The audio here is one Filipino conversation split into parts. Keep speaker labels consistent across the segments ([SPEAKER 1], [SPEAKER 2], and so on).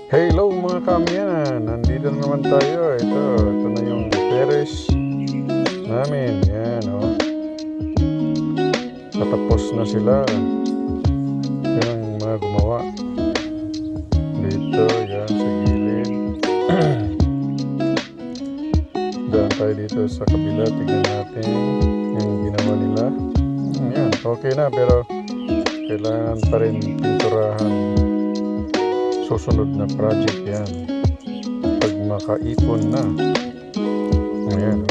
[SPEAKER 1] Hello mga kamyanan, nandito na naman tayo. Ito na yung terrace namin. Yan o. Patapos na sila. Yan ang mga gumawa. Dito, yan sa gilid. Daan tayo dito sa kabila. Tignan natin yung ginawa nila. Yan, okay na pero kailangan pa rin pinturahan. Susunod na project yan pag makaipon na. Ayan,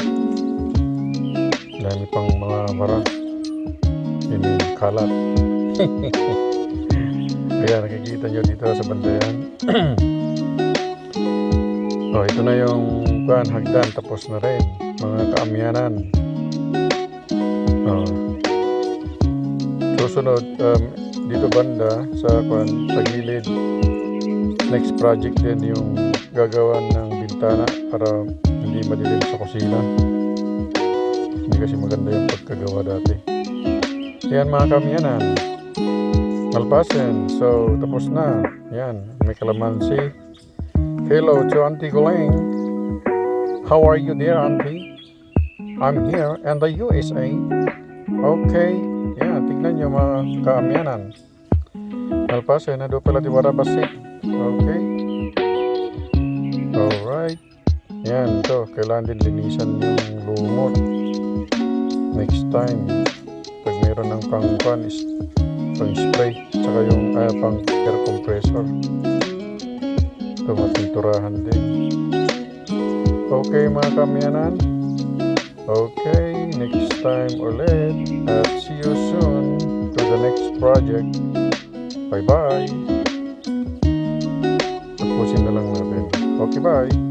[SPEAKER 1] dami pang mga bara, kalat. Ayan, nakikita nyo dito sa bandayan. Ito na yung hagdan, tapos na rin mga kaamyanan. Susunod dito banda sa gilid, next project din yung gagawan ng bintana para hindi madilim sa kusina. Hindi kasi maganda yung pagkagawa dati. Yan mga kamyanan, malpasen. So tapos na. Yan, may kalamansi. Hello to Auntie Guling. How are you there, Auntie? I'm here in the USA. Okay. Yan, tignan nyo mga kaamyanan. Malpasen na doon pala di Barabasit. Okay. Alright. Yan, ito. Kailangan din linisan yung lumot. Next time, pag meron ng pang-spray, tsaka yung pang air compressor. Ito, mapinturahan din. Okay, mga kamyanan. Okay, next time ulit. At see you soon to the next project. Bye-bye. Tapusin na lang natin. Okay, bye.